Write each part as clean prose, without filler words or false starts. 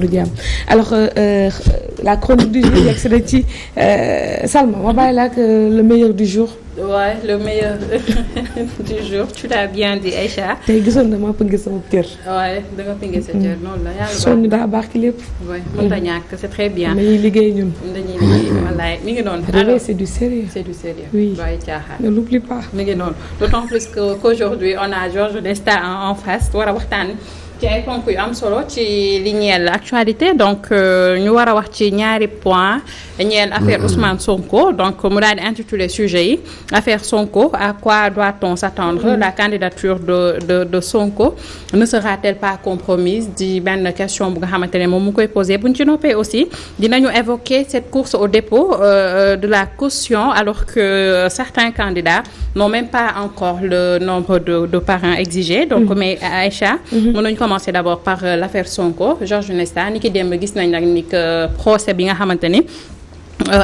ñaanu jàmm alors la chronique du jour yegg si na ci Salma ma bàyyi la ak le meilleur du jour. Ouais, le meilleur du jour, tu l'as bien dit Aïcha. tey gisoon na maa pënge sama kër. Ouais, da nga pënge sa kër noonu la yàlla. sonn daa baax ki lépp. Ouais, mënut a ñàkk, c'est très bien. dañuy liggéey ñun. dañuy liggéey wallaay mi ngi noonu. alors c'est du sérieux. C'est du sérieux. Oui. Doy caaxaan. ne l'oublie pas. mi ngi noonu d'autant plus que qu'aujourd'hui on a Georges Nesta en face war a waxtaan ci ay ponk yu am solo ci li ñeel actualité donc ñu war a wax ci ñaari point ñeel affaire Ousmane Sonko donc mu daal di intitulé sujet yi affaire Sonko à quoi doit-on s'attendre la candidature de Sonko ne sera-t-elle pas compromise di benn question bu nga xamante ne moom mu koy posé bu ñu ci noppee aussi dinañu évoquer cette course au dépôt de la caution alors que certains candidats n'ont même pas encore le nombre de parrains exigés donc mais Aïcha mën nañu commencer d'abord par l'affaire Sonko Georges Nesta ni ki démb gis nañ nag ni que procès bi nga xamante ni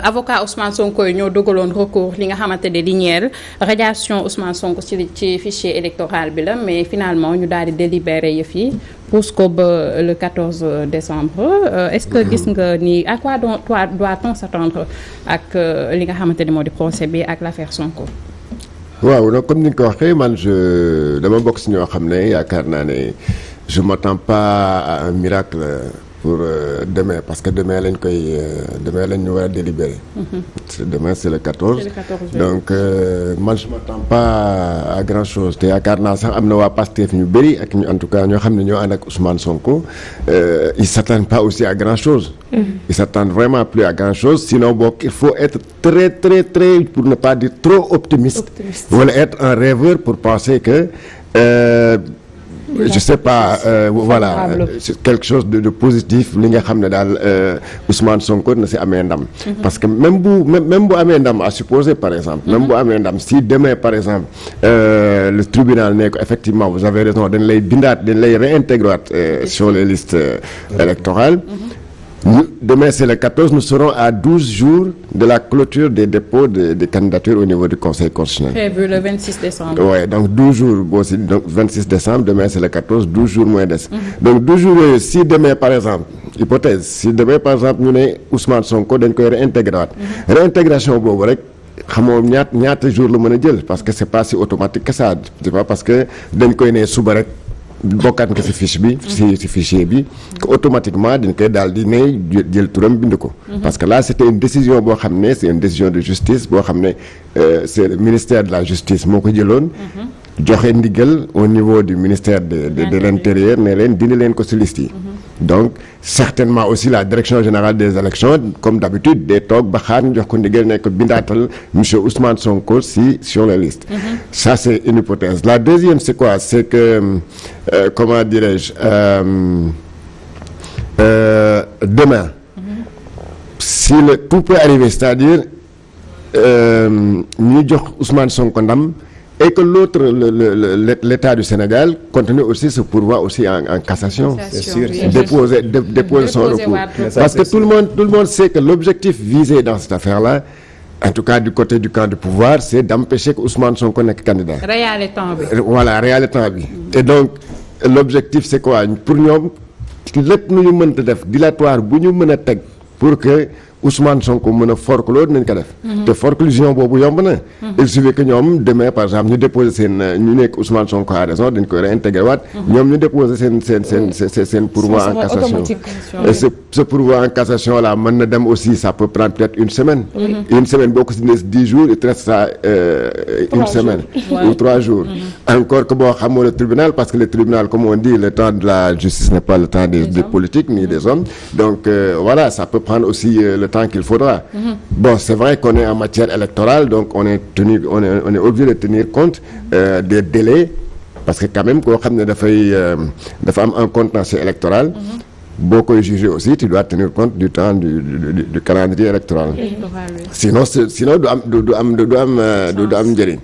avocat Ousmane Sonko yi ñoo dogaloon recours li nga xamante ne li ñeel radiation Ousmane Sonko ci fichier électoral bi la mais finalement ñu daal di délibérer yëf yi pousse ko ba le 14 décembre est-ce que gis nga ni à quoi doit-on s'attendre ak li nga xamante ni moo di procès bi ak l'affaire Sonko. waaw donc comme ni nga ko waxee man dama bokk si ñoo xam ne yaakaar naa ne je m'attends pas à un miracle pour demain parce que demain lañ ñu war a délibérer. Demain c'est le 14. Donc man je m'attends pas à grand chose te yaakaar naa sax am na waa Pastef ñu bëri ak ñu en tout cas ñoo xam ne ñoo ànd ak Ousmane Sonko ils s'attendent pas aussi à grand chose. Ils s'attendent vraiment plus à grand chose sinon bokk il faut être très très très pour ne pas dire trop optimiste. Wala être un rêveur pour penser que. Je sais pas voilà c'est quelque chose de positif li nga xam ne daal Ousmane Sonko na si amee ndam. Parce que même bu amee ndam à supposer par exemple. Même bu amee ndam si demain par exemple le tribunal ne ko effectivement vous avez raison dañ lay bindaat dañ lay réintégrer sur les listes électorales. Demain c'est le 14 nous serons à 12 jours de la clôture des dépôts des candidatures au niveau du Conseil constitutionnel. Prévu le 26 décembre. Ouais, donc 12 jours aussi donc 26 décembre demain c'est le 14 12 jours moins des. Donc 12 jours yooyu si demain par exemple hypothèse si demain par exemple ñu ne Ousmane Sonko dañ koy réintégrer waat. Réintégration boobu rek xamoo ñaata jours la mën a jël parce que c'est pas si automatique que ça c'est pas parce que dañ koy ne suba rek. bokkaat nga ci fiche bi ci fichier bi que automatiquement dañ koy daal di ne jël turam bind ko parce que là c'était une décision boo xam ne c'est une décision de justice boo xam ne c'est le ministère de la justice moo ko jëloon joxe ndigal au niveau du ministère de l'intérieur ne leen dindi leen ko ci liste yi donc certainement aussi la direction générale des élections comme d'habitude day toog ba xaar ñu jox ko ndigal ne ko bindaatal monsieur Ousmane Sonko sur la liste ça c'est une hypothèse la deuxième c'est quoi c'est que comment dirais-je demain si tout peut arriver c'est-à-dire ñu jox Ousmane Sonko ndam et que l'autre l'État du Sénégal continue aussi ce pourvoi aussi en cassation. C'est sûr. Déposer son recours. Parce que tout le monde sait que l'objectif visé dans cette affaire-là, en tout cas du côté du camp du pouvoir, c'est d'empêcher que Ousmane Sonko nekk candidat. Réalité temps bi. Voilà, réalité temps bi. Et donc l'objectif c'est quoi pour ñoom lépp nu ñu mënta def dilatoire bu ñu mën a teg pour que Ousmane Sonko mën a forclore nañ ko def. te forclusion boobu yomb na. il suffit que ñoom demain par exemple ñu déposer seen ñu nekk Ousmane Sonko a raison dañ koy réintégrer waat. ñoom ñu déposer seen pourvoi en cassation. et ce pourvoi en cassation là mën na dem aussi ça peut prendre peut-être une semaine. une semaine boo ko si nee 10 jours il te reste ça une semaine. ou 3 jours. encore que boo xamoo le tribunal parce que le tribunal comme on dit le temps de la justice n'est pas le temps des politiques ni des hommes donc voilà ça peut prendre aussi le temps qu'il faudra. Bon, c'est vrai qu'on est en matière électorale, donc on est obligé de tenir compte des délais, parce que quand même koo xam ne dafa am un contentieux électoral. boo koy juger aussi tu dois tenir compte du temps du calendrier électoral. sinon du am njëriñ.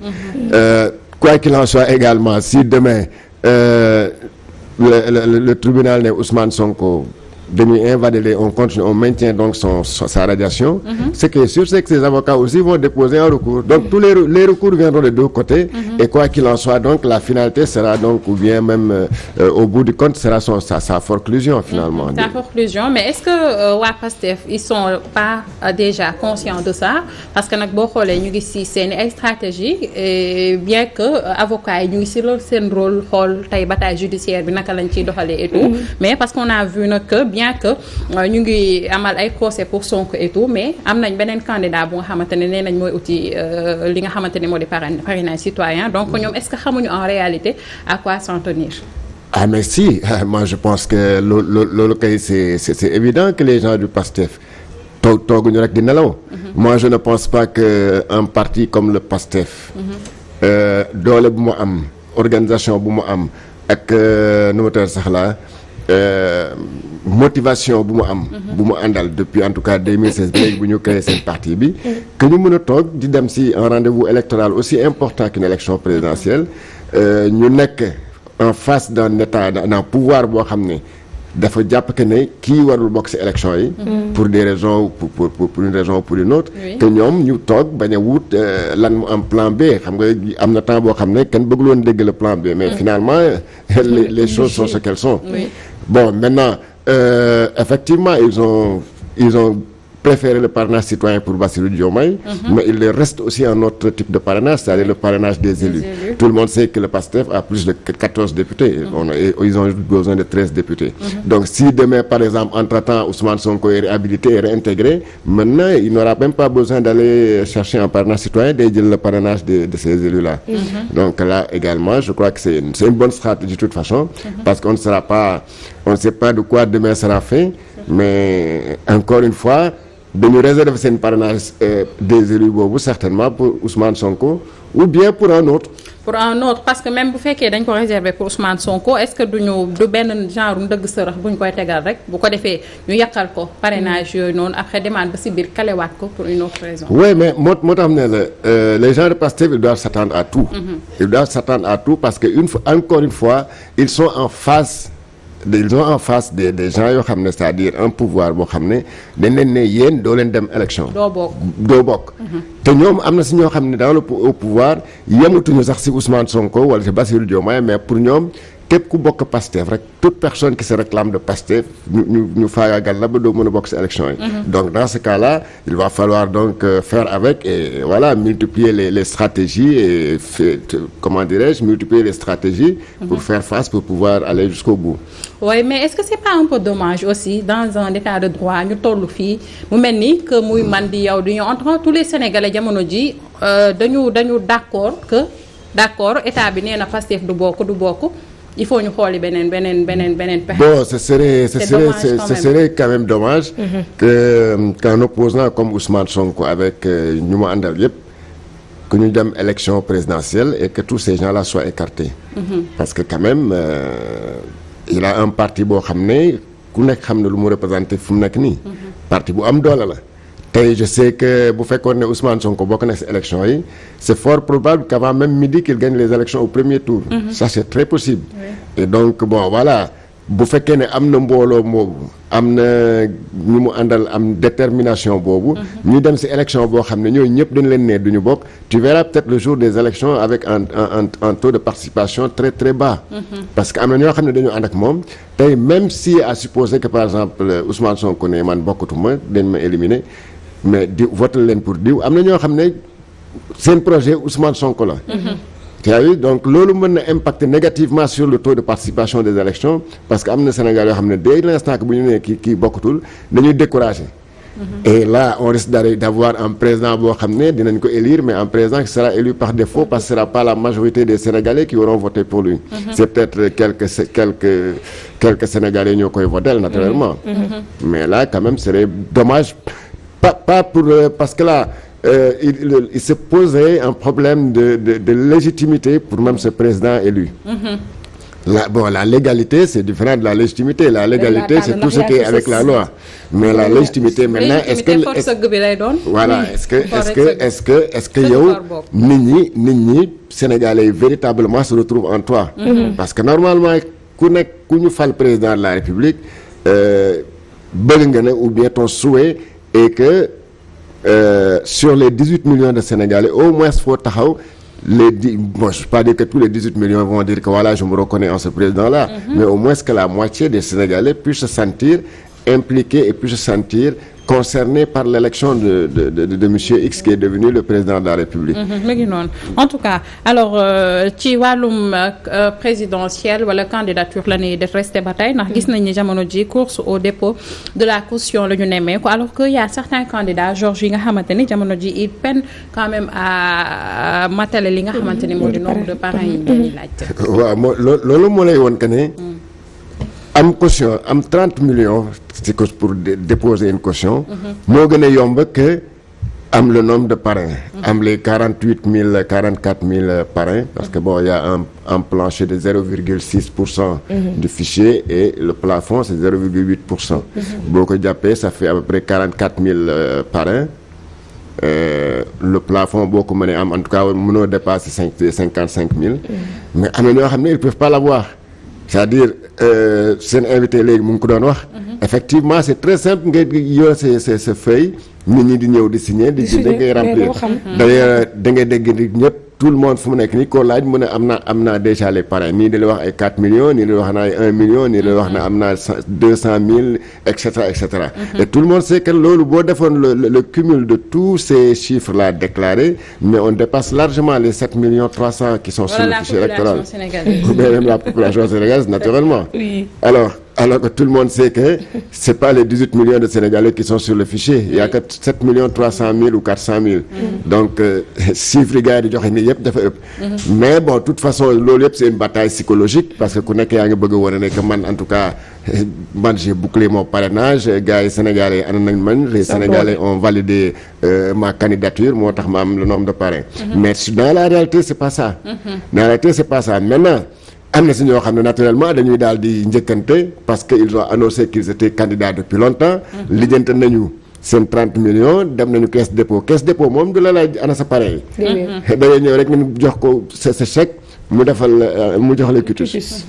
Quoi qu'il en soit également si demain le tribunal ne Ousmane Sonko dañuy invader on continue, on maintient donc sa radiation. Ce qui est sûr, c'est que ces avocats aussi vont déposer un recours. Donc tous les recours viendront de deux côtés. Et quoi qu'il en soit, donc la finalité sera donc, ou bien même au bout du compte, sera sa forclusion finalement. Sa forclusion, mais est-ce que waa Pastef ils sont pas déjà conscients de ça? Parce que nag boo xoolee ñu ngi ci seen ay stratégie et bien que avocats yi ñu ngi ci loolu seen rôle xool tey bataille judiciaire bi naka lañ ciy doxalee et tout. Mais parce qu'on a vu nag que bien que ñu ngi amal ay procès pour Sonko et tout, mais am nañ beneen candidat bu nga xamante ne nee nañ mooy uti li nga xamante ne moo di parrainage citoyen. Donc ñoom est-ce que xamuñu en réalité à quoi s'en tenir? Ah mais si, moi je pense que loolu kay c'est évident que les gens du PASTEF tooguñu rek di nelaw. Moi je ne pense pas que un parti comme le PASTEF doole bu mu am, organisation bu mu am ak nu ma teel sax la motivation bu mu am. bu mu àndal depuis en tout cas 2016 ba léegi bu ñu créé seen parti bi. que ñu mën a toog di dem ci un rendez-vous électoral aussi important qu'une élection présidentielle ñu nekk en face d'un état d'un pouvoir boo xam ne dafa jàpp que ne kii warul bokk ci élection yi. pour des raisons pour une raison ou pour une autre. que ñoom ñu toog bañ a wut lan mu am plan B xam nga am na temps boo xam ne kenn bëggul woon dégg le plan B. mais finalement les choses sont ce qu'elles sont. Bon maintenant effectivement ils ont préféré le parrainage citoyen pour Bassirou Diomaye, mais il reste aussi un autre type de parrainage, c'est-à-dire le parrainage des élus. Tout le monde sait que le PASTEF a plus de 14 députés. Ils ont besoin de 13 députés. Donc si demain, par exemple, entre-temps, Ousmane Sonko est réhabilité et réintégré, maintenant, il n'aura même pas besoin d'aller chercher un parrainage citoyen, de le parrainage de ces élus-là. Donc là, également, je crois que c'est une bonne stratégie de toute façon, parce qu'on ne sait pas de quoi demain sera fait, mais encore une fois, dañu réserver seen parrainage des élus boobu certainement pour Ousmane Sonko ou bien pour un autre. Pour un autre parce que même bu fekkee dañ ko réserver pour Ousmane Sonko est-ce que du benn genre ndëgg sërëx bu ñu koy tegal rek bu ko defee ñu yàqal ko parrainage yooyu noonu après demaat ba ci biir kalewaat ko pour une autre raison. Oui mais moo tax ne la les gens de Pastef ils doivent s'attendre à tout. Ils doivent s'attendre à tout parce que encore une fois ils sont en face. Ils ont en face des gens yoo xam ne c'est-à-dire un pouvoir boo xam ne dañ leen ne yéen doo leen dem élection. doo bokk. te ñoom am na si ñoo xam ne dans le au pouvoir yematuñu sax si Ousmane Sonko wala si Bassirou Diomaye mais pour ñoom képp ku bokk Pastef rek toute personne qui se réclame de Pastef ñu faagaagal la ba doo mën a bokk si élection yi. Donc dans ce cas-là il va falloir donc faire avec et voilà multiplier les stratégies et comment dirais-je multiplier les stratégies. Pour faire face pour pouvoir aller jusqu'au bout. Oui mais est-ce que c'est pas un peu dommage aussi dans un état de droit ñu toll fii mu mel ni que muy man di yow di ñu entre tous les Sénégalais jamono ji dañu d'accord état bi nee na Pastef du bokk. Il faut ñu xooli beneen pexe. Bon ce serait quand même dommage. qu'un opposant comme Ousmane Sonko avec ñu mu àndal yépp que ñu dem élection présidentielle et que tous ces gens-là soient écartés. Parce que quand même il a un parti boo xam ne ku nekk xam ne lu mu représenté fu mu nekk nii. parti bu am doole la. tey je sais que bu fekkoon ne Ousmane Sonko bokk na ci élection yi c'est fort probable qu'avant même midi qu'il gagne les élections au premier tour. Ça c'est très possible. Et donc bon voilà bu fekkee ne am na mbooloo moobu am na ñu mu àndal am détermination boobu. ñu dem ci élection boo xam ne ñooñu ñëpp dañu leen ne duñu bokk. Tu verras peut-être le jour des élections avec un taux de participation très très bas. Parce que am na ñoo xam ne dañu ànd ak moom tey même si à supposer que par exemple Ousmane Sonko ne man bokkatuma dañ ma éliminer. mais di voté leen pour diw am na ñoo xam ne seen projet Ousmane Sonko la. tu as vu donc loolu mën na impacter négativement sur le taux de participation des élections parce que am na Sénégal yoo xam ne dès l'instant que bu ñu nee kii bokkatul dañuy décourager. Et là on risque d'avoir un président boo xam ne dinañ ko élire mais un président qui sera élu par défaut parce que ce sera pas la majorité des Sénégalais qui auront voté pour lui. C'est peut-être quelques Sénégalais ñoo koy voter naturellement. Mais là quand même serait dommage. Pas pour parce que là il se posait un problème de légitimité pour même ce président élu. La légalité c'est différent de la légitimité. La légalité c'est tout ce qui est avec la loi. Mais la légitimité maintenant est-ce que yow nit ñi Sénégalais véritablement se retrouvent en toi. Parce que normalement ku ñu fal président de la République bëgg nga ne ou bien ton souhait est que sur les 18 millions de Sénégalais au moins faut taxaw je peux pas dire que tous les 18 millions vont dire que voilà je me reconnais en ce président-là, mais au moins que la moitié des Sénégalais puissent se sentir impliqués et puissent se sentir concernés par l'élection de monsieur X qui est devenu le président de la République. mi ngi noonu en tout cas alors ci wàllum présidentiel wala candidature la ñuy def resté ba tey ndax gis nañ ni jamono ji course au dépôt de la caution la ñu nemmee ko alors que y a certains candidats Georges yi nga xamante ni jamono ji ils peinent quand même à matale li nga xamante ni moo di nombre de parrains yi ñu laajte. waaw loolu moo lay woon que ne. am caution am 30 millions c'est que pour déposer une caution moo gën a yomb que am le nombre de parrains am les 44 000 parrains parce que bon il y a un plancher de 0,6% du fichier et le plafond c'est 0,8%. boo ko jàppee ça fait à peu près 44 000 parrains. Le plafond boo ko mënee am en tout cas mënoo dépasser 55 000 mais am na ñoo xam ne ils peuvent pas l'avoir. C'est-à-dire seen invité léegi mu ngi ko doon wax effectivement c'est très simple nga yor sa feuille nit ñi di ñëw di signer di ngay remplir d'ailleurs da ngay dégg ñëpp tout le monde fu mu nekk nii koo laaj mu ne am naa déjà les parrains nii da la wax ay 4 millions nii da la wax na ay 1 million nii da la wax ne am naa 200 000 et cetera et tout le monde sait que loolu boo defoon le cumul de tous ces chiffres là déclarés mais on dépasse largement les 7 300 000 qui sont sur le fichier électoral ou bien même la population sénégalaise naturellement. Oui. Alors que tout le monde sait que c'est pas les 18 millions de Sénégalais qui sont sur le fichier. Il y a que 7 300 000 ou 400 000. Donc chiffre gars yi di joxe nii yëpp dafa ëpp. Mais bon de toute façon loolu yëpp c'est une bataille psychologique parce que ku nekk yaa ngi bëgg a wane ne que man en tout cas man j'ai bouclé mon parrainage gars yi Sénégalais yi ànd nañ man les Sénégalais ont validé ma candidature moo tax ma am le nombre de parrains. Mais dans la réalité c'est pas ça. Dans la réalité c'est pas ça. Maintenant am na si ñoo xam ne naturellement dañuy daal di njëkkante parce que ils ont annoncé qu'ils étaient candidats depuis longtemps. lijjante nañu seen 30 millions dem nañu caisse dépôt moom du la laaj ana sa parrain yi. da ngay ñëw rek ñu jox ko sa chèque mu defal mu jox la quitus.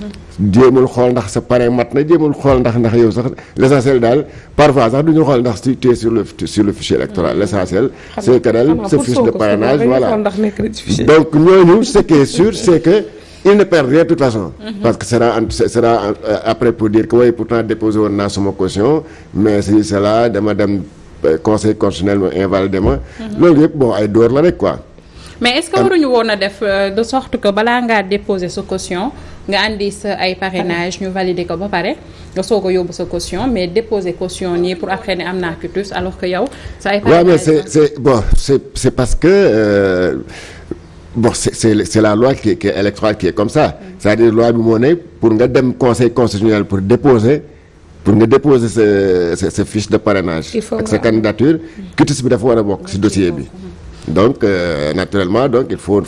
jéemul xool ndax sa parrain mat na jéemul xool ndax yow sax l'essentiel daal parfois sax du ñu xool ndax tu es sur le fichier électoral l'essentiel c'est que daal sa fiche de parrainage voilà donc ñooñu ce qui est sûr c'est que il ne perd rien de toute façon. Parce que sera après pour dire que oui pourtant déposé woon naa sama caution mais si cela dama dem conseil constitutionnel mu invalidé ma. loolu yëpp bon ay dóor la rek quoi. mais est-ce que waruñu woon a def de sorte que balaa ngaa déposer sa caution nga andi sa ay parrainage ñu valider ko ba pare nga soog a yóbbu sa caution mais déposer caution nii pour après ne am naa quitus alors que yow. sa ay parrainage c'est parce que. Bon c'est la loi qui est électorale qui est comme ça c'est-à-dire loi bi moo ne pour nga dem conseil constitutionnel pour nga déposer sa fiche de parrainage ak sa candidature quitus bi dafa war a bokk ci dossier bi donc naturellement donc il faut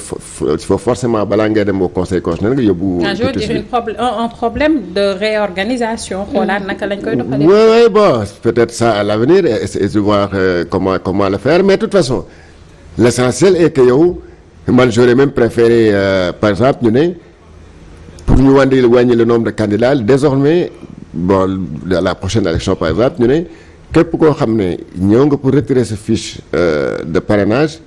forcément balaa ngay dem au conseil constitutionnel nga yóbbu je veux dire un problème de réorganisation xoolaat naka lañ koy doxalee. oui bon peut-être ça à l'avenir et de voir comment le faire mais de toute façon l'essentiel est que yow man j'aurais même préféré par exemple ñu ne pour ñu wàññi le nombre de candidats désormais bon la prochaine élection par exemple ñu ne képp koo xam ne ñëw nga pour retirer sa fiche de parrainage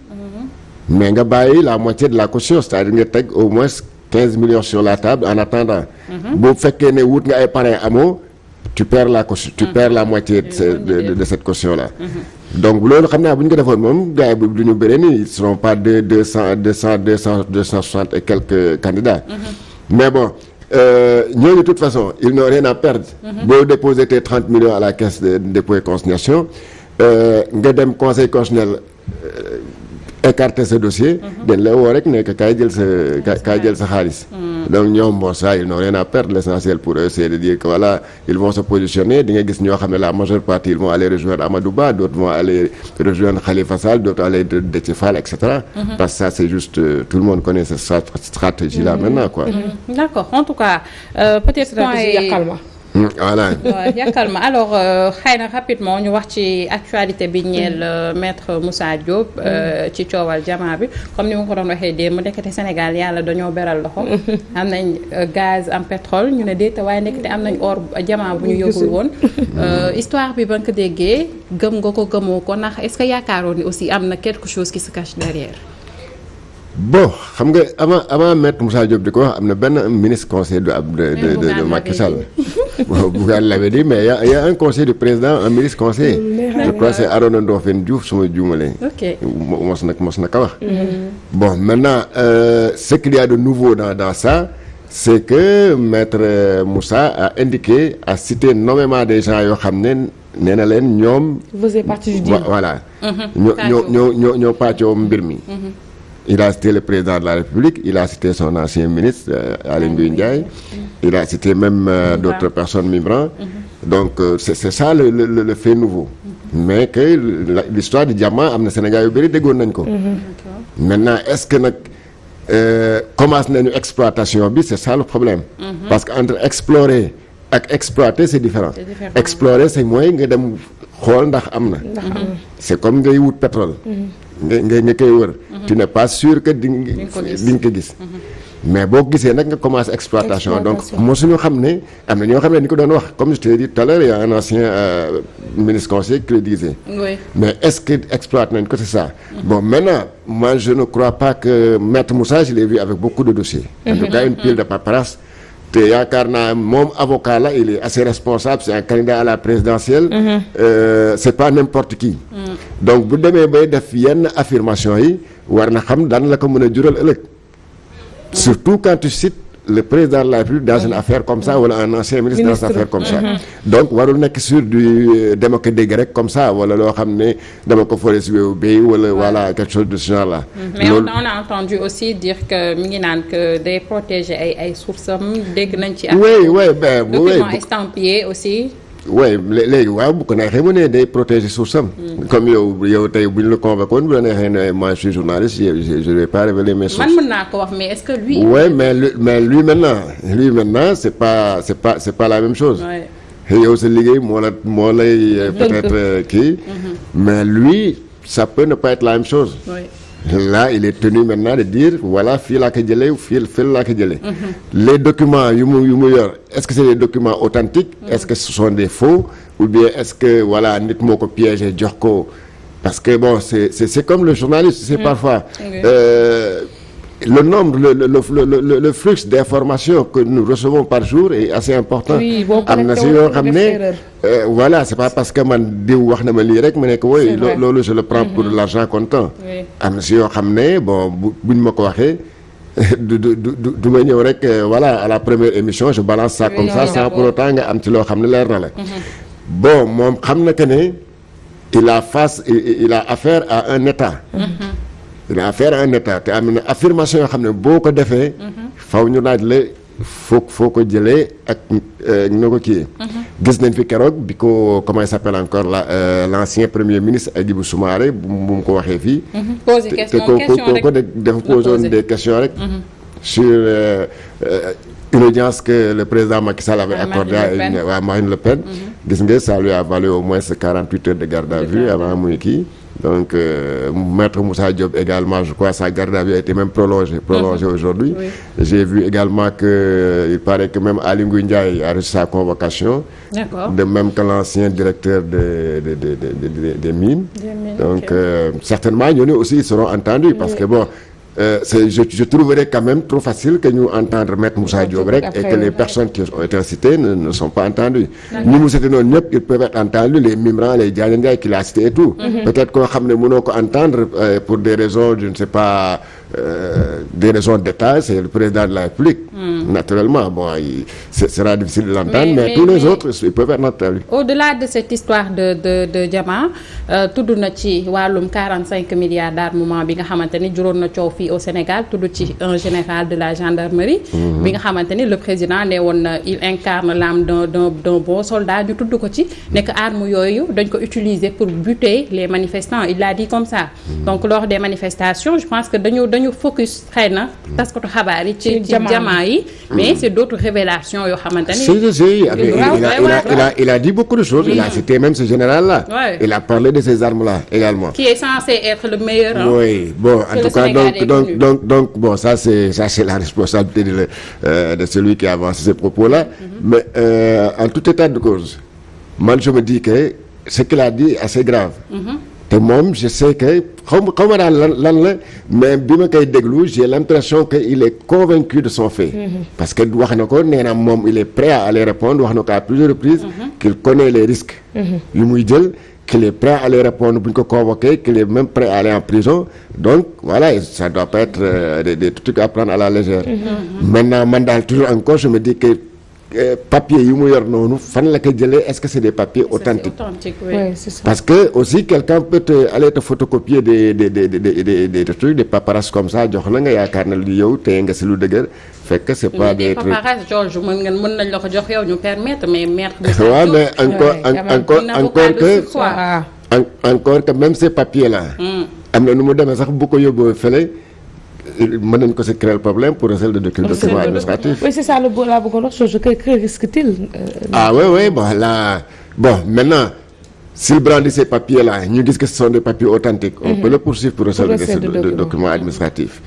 mais nga bàyyi la moitié de la caution c'est-à-dire nga teg au moins 15 millions sur la table en attendant bu fekkee ne wut nga ay parrain amoo tu perds la caution tu perds la moitié de cette caution là donc loolu xam naa bu ñu ko defoon moom gars yi du ñu bëre ni ils seront pas 260 et quelques candidats mais bon ñooñu de toute façon ils n'ont rien à perdre boo déposer tes 30 millions à la caisse de dépôt et consignation nga dem conseil constitutionnel écarter ce dossier dañ la woo rek ne que kaay jël sa xaalis donc ñoom bon ça ils n'ont rien à perdre l'essentiel pour eux c'est de dire que voilà ils vont se positionner di nga gis ñoo xam ne la majeure partie ils vont aller rejoindre Amadou Ba d'autres vont aller rejoindre Khalifa Sall d'autres aller Déthié Fall etc. parce que ça c'est juste tout le monde connaît cette stratégie là maintenant quoi. D'accord en tout cas peut-être point voilà. waaw yàkkal ma alors xëy na rapidement ñu wax ci actualité bi ñeel maître Moussa Diop ci coowal jamaa bi comme ni ma ko doon waxee démb ndekete Sénégal yàlla dañoo beral loxo am nañ gaz am pétrole ñu ne déet waaye ndekete am nañ or jamaa bu ñu yóbbul woon histoire bi ba nga ko déggee gëm nga ko gëmoo ko ndax est-ce que yaakaaroon ni aussi am na quelque chose qui se cache derrière. Bon xam nga avant maître Moussa Diop di ko wax am na benn ministre conseil de Macky Sall. Bougane l'avait dit mais il y a un conseil du président un ministre conseiller. Je crois c'est Arona Ndofène Diouf su ma juumalee. ok mos na ko wax. Bon maintenant ce qu'il y a de nouveau dans ça c'est que maître Moussa a indiqué a cité nommément des gens yoo xam ne nee na leen ñoom. faisait partie du deal. voilà. ñoo pàccoo mbir mi. Il a cité le président de la République, il a cité son ancien ministre Aly Ngouille Ndiaye, il a cité même d'autres personnes Mimran. Donc c'est ça le fait nouveau. Mais que l'histoire du diamant am na Sénégal yu bëri déggoon nañ ko. Maintenant est-ce que nag commence nañu exploitation bi c'est ça le problème. Parce que entre explorer ak exploiter c'est différent. Explorer c'est mooy nga dem xool ndax am na. C'est comme ngay wut pétrole. nga koy wër. Tu n'es pas sûr que di nga ko gis. Mais boo gisee nag nga commencé exploitation donc mosuñu xam ne am na ñoo xam ne ni ko doon wax comme je t'ai dit tout à l'heure il y a un ancien ministre conseiller qui le disait. Oui. Mais est-ce que exploite nañ ko c'est ça. Bon maintenant moi je ne crois pas que maître Moussa je l'ai vu avec beaucoup de dossiers. En tout cas une pile de paperasse. te yaakaar naa moom avocat la il est assez responsable c'est un candidat à la présidentielle. C'est pas n'importe qui. Donc bu demee bay def yenn affirmation yi war na xam daan la ko mën a jural ëllëg. Surtout quand tu cites le président de la République dans une affaire comme ça wala un ancien ministre dans une affaire comme ça. Donc warul nekk sur du dama ko dégg rek comme ça wala loo xam ne dama ko foree si wéewu béy wala voilà quelque chose de ce genre là. Mais on a entendu aussi dire que mi ngi naan que day protéger ay sources am dégg nañ ci. oui ben document estampillé aussi. oui léegi waaw bu ko neexee mu ne day protéger source am. Comme yow tey bu ñu la convoqué woon bu la neexee ne moi je suis journaliste je vais pas révéler mes sources. man mën naa ko wax mais est-ce que lui. oui mais lui maintenant c'est pas la même chose. yow sa liggéey moo lay peut-être kii. Mais lui ça peut ne pas être la même chose. Là il est tenu maintenant de dire voilà fii laa ko jëlee fii laa ko jëlee. Les documents yu mu yor est-ce que c'est des documents authentiques. Est-ce que ce sont des faux ou bien est-ce que voilà nit moo ko piégé jox ko parce que bon c'est comme le journaliste c'est parfois le nombre le flux d'informations que nous recevons par jour est assez important. Am na si yoo xam ne voilà c'est pas parce que man diw wax na ma lii rek ma nekk woy loolu je le prends pour l'argent comptant. Am na si yoo xam ne bon buñ ma ko waxee du ma ñëw rek voilà à la première émission je balance ça comme ça sans pour autant nga am ci loo xam ne leer na la. Bon moom xam na que ne il a affaire à un État. Il a affaire à un État te am na affirmation yoo xam ne boo ko defee. faw ñu laaj la foo ko jëlee ak ñoo ko kii. Gis nañ fi keroog bi ko comment il s'appelle encore l'ancien premier ministre Hadjibou Soumaré bu mu ko waxee fii. Poser question ko dafa posé des questions rek. Sur une audience que le président Macky Sall avait accordée à Marine Le Pen. Gis nga ça lui a valu au moins 48 heures de garde à vue avant muy kii. Donc maître Moussa Diop également je crois sa garde à vue a été même prolongée aujourd'hui. J'ai vu également que il paraît que même Aly Ngouille Ndiaye a reçu sa convocation. D'accord. De même que l'ancien directeur des mines. Donc certainement ñooñu aussi ils seront entendus parce que bon je trouverais quand même trop facile que ñu entendre maître Moussa Diop rek et que les personnes qui ont été citées ne sont pas entendues. Ñi mu cité noonu ñëpp ils peuvent être entendus les Mimran les Diagne Ndiaye qui l'a cité et tout. Peut-être koo xam ne mënoo ko entendre pour des raisons je ne sais pas des raisons d'État c'est le président de la République. Naturellement bon ce sera difficile de l'entendre mais tous les autres ils peuvent être entendus. Au-delà de cette histoire de diamant tudd na ci wàllum 45 milliards d'armement bi nga xamante ni juróon na coow fii au Sénégal tudd ci un général de la gendarmerie. bi nga xamante ni le président ne woon na il incarne l'âme d'un bon soldat ñu tudd ko ci nekk arme yooyu dañ ko utiliser pour buter les manifestants il l'a dit comme ça. Donc lors des manifestations je pense que dañu dañu focus xëy na taskatu xabaar yi ci jamaa yi mais c'est d'autres révélations yoo xamante ni il a dit beaucoup de choses. Il a cité même ce général-là. Il a parlé de ces armes-là également. Qui est censé être le meilleur. Oui, bon, en tout cas, donc bon, ça c'est la responsabilité de celui qui a avancé ces propos-là. Mais en tout état de cause, moi je me dis que ce qu'il a dit est assez grave. te moom je sais que xaw ma daal lan la mais bi ma koy déglu j'ai l'impression que il est convaincu de son fait. Parce que wax na ko nee na moom il est prêt à aller répondre wax na ko à plusieurs reprises. Qu'il connaît les risques. yu muy jël qu'il est prêt à aller répondre bu ñu ko convoqué qu'il est même prêt à aller en prison donc voilà ça doit pas être des trucs à prendre à la légère. Maintenant man daal toujours encore je me dis que. Papier yi mu yor noonu fan la ko jëlee est-ce que c'est des papiers authentiques? Oui, c'est ça. Parce que aussi quelqu'un peut aller te photocopier des trucs des paperasses comme ça jox la nga yaakaar na lu yow téye nga si lu dëgër fekk c'est pas des trucs. paperasses Georges mën nañ la ko jox yow ñu permettre mais maître. waaw mais encore que même ces papiers là. am na nu mu demee sax bu ko yóbboo fële. mën nañu ko se créer le problème pour recel de documents administratifs. Oui, c'est ça la bëggoon wax chose que risque-t-il oui, bon là maintenant s'il brandit ces papiers là ñu gis que ce sont des papiers authentiques. On peut le poursuivre pour recel de documents administratifs.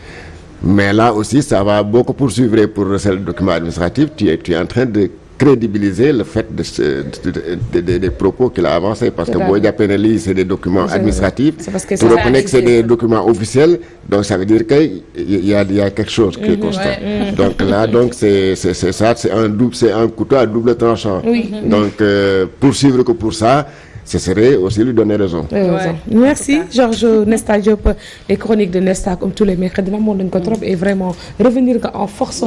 Mais là aussi ça va boo ko poursuivre pour recel de documents administratifs tu es en train de crédibiliser le fait des propos qu'il a avancés parce que boo jàppee ne lii c'est des documents administratifs tu reconnais que c'est des documents officiels donc ça veut dire que il y a quelque chose qui est constant. Donc là c'est ça c'est un couteau à double tranchant. Donc poursuivre que pour ça ce serait aussi lui donner raison. Merci Georges Nesta Diop les chroniques de Nesta comme tous les mercredis moom nañu ko trop et vraiment revenir que en force.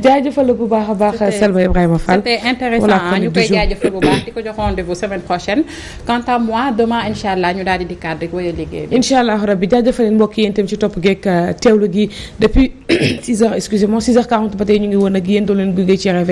jaajëfal bu baax a baax Selma Ibrahima Fall. C'était intéressant ñu koy jaajëfal bu baax di ko jox rendez-vous semaine prochaine. Quant à moi demain incha allah ñu daal di dikkaat rek wéyal liggéey bi. Incha allah rabbi jaajëfal mbokk yi yéen itam ci topp geeg teewlu gi depuis 6h excusez-moi 6h40 ba tey ñu ngi woon ak yéen doon leen gunge ci